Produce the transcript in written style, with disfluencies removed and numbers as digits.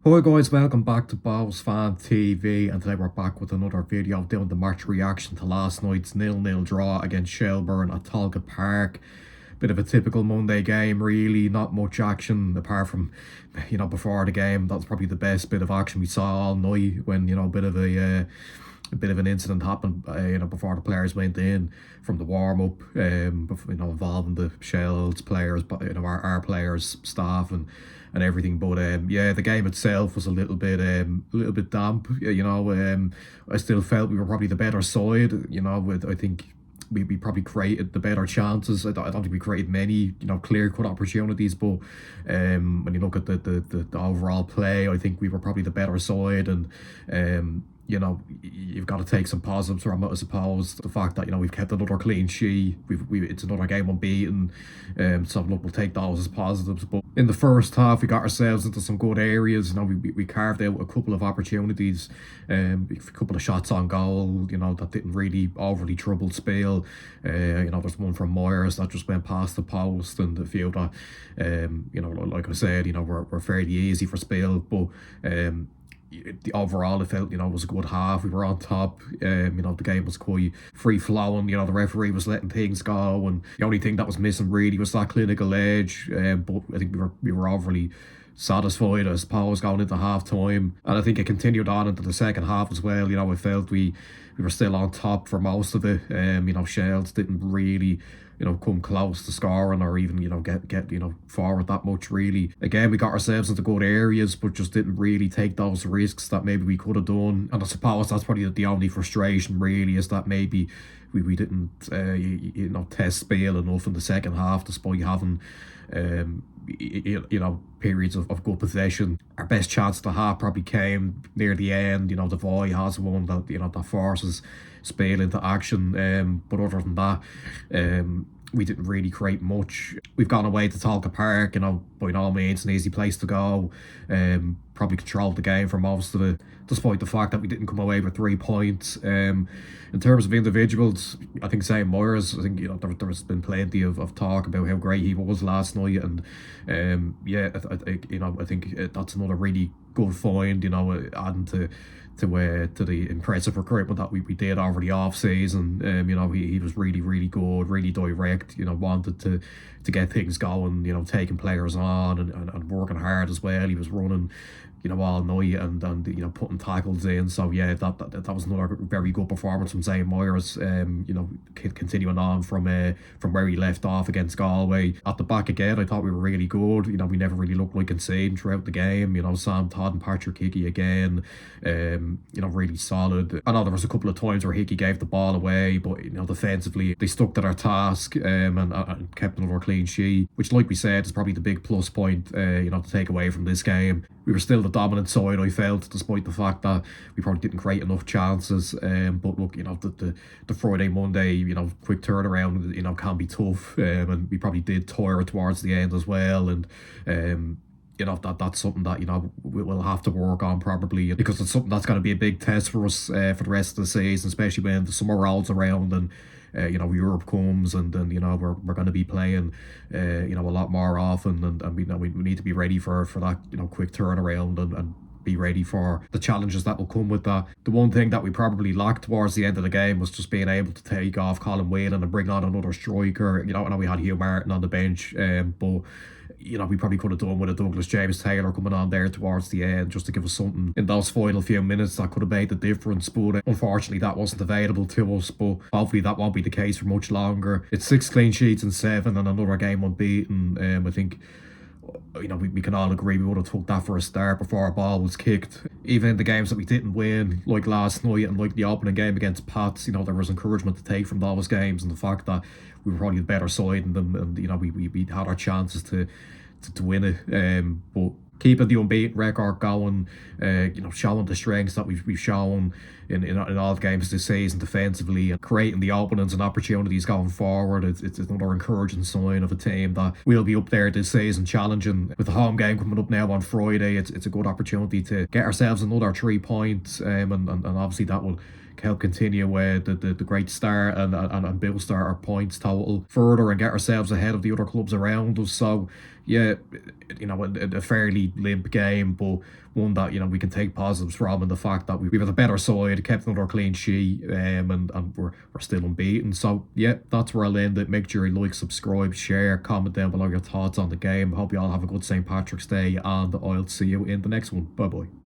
Hi guys, welcome back to Bow's Fan TV, and today we're back with another video doing the match reaction to last night's 0-0 draw against Shelbourne at Tolka Park. Bit of a typical Monday game, really, not much action apart from, before the game. That's probably the best bit of action we saw all night when, a bit of an incident happened, before the players went in from the warm up, involving the Shells players, but our players, staff, and everything. But yeah, the game itself was a little bit damp. I still felt we were probably the better side. I think we probably created the better chances. I don't think we created many, clear cut opportunities. But when you look at the overall play, I think we were probably the better side. And you've got to take some positives from it, I suppose. The fact that we've kept another clean sheet, it's another game unbeaten. So look, we'll take those as positives. But in the first half, we got ourselves into some good areas. We carved out a couple of opportunities, a couple of shots on goal. That didn't really overly trouble Spiel. There's one from Moyers that just went past the post, and a few that, like I said, were fairly easy for Spiel. But the overall, it felt, it was a good half. We were on top. The game was quite free flowing. The referee was letting things go, and the only thing that was missing really was that clinical edge. But I think we were overly satisfied, I suppose, going into half time, and I think it continued on into the second half as well. I felt we were still on top for most of it. Shells didn't really come close to scoring or even get forward that much really. Again, we got ourselves into good areas, but just didn't really take those risks that maybe we could have done. And I suppose that's probably the only frustration really, is that maybe we didn't test Spiel enough in the second half, despite having periods of good possession. Our best chance of the half probably came near the end. The Voy has one that forces Spiel into action. But other than that, we didn't really create much. We've gone away to Tolka Park, by no means an easy place to go. Probably controlled the game for most of it, despite the fact that we didn't come away with 3 points. In terms of individuals, I think St. Moyers, I think there's been plenty of talk about how great he was last night, and I think that's another really good find. Adding to the impressive recruitment that we did over the off season. He was really good, really direct. Wanted to get things going. Taking players on and working hard as well. He was running all night and putting tackles in. So yeah, that was another very good performance from St. Moyers. Continuing on from where he left off against Galway. At the back again, I thought we were really good. We never really looked like conceding throughout the game. Sam Todd and Patrick Hickey again, really solid. I know there was a couple of times where Hickey gave the ball away, but defensively they stuck to their task, and kept another clean sheet, which, like we said, is probably the big plus point to take away from this game. We were still the dominant side, I felt, despite the fact that we probably didn't create enough chances. But look, the Friday, Monday, quick turnaround, can be tough. And we probably did tire towards the end as well. And that's something that we'll have to work on probably, because it's something that's going to be a big test for us for the rest of the season, especially when the summer rolls around and Europe comes, and then we're going to be playing a lot more often, and we need to be ready for that quick turnaround and be ready for the challenges that will come with that. The one thing that we probably lacked towards the end of the game was just being able to take off Colin Whelan and bring on another striker. I know we had Hugh Martin on the bench, but we probably could have done with a Douglas James Taylor coming on there towards the end, just to give us something in those final few minutes that could have made the difference. But unfortunately, that wasn't available to us. But hopefully, that won't be the case for much longer. It's 6 clean sheets and 7, and another game unbeaten. I think we can all agree we would have took that for a start before our ball was kicked. Even in the games that we didn't win, like last night and like the opening game against Pats, there was encouragement to take from those games, and the fact that we were probably the better side in them, and we had our chances to win it. But keeping the unbeaten record going, showing the strengths that we've shown in all the games this season defensively, and creating the openings and opportunities going forward. It's another encouraging sign of a team that will be up there this season challenging. With the home game coming up now on Friday, it's a good opportunity to get ourselves another 3 points, and obviously that will help continue the great start and boost our points total further and get ourselves ahead of the other clubs around us. So yeah, a fairly limp game, but one that we can take positives from, and the fact that we've had a better side, kept another clean sheet, and we're still unbeaten. So yeah, that's where I'll end it. Make sure you like, subscribe, share, comment down below your thoughts on the game. Hope you all have a good St. Patrick's Day, and I'll see you in the next one. Bye bye.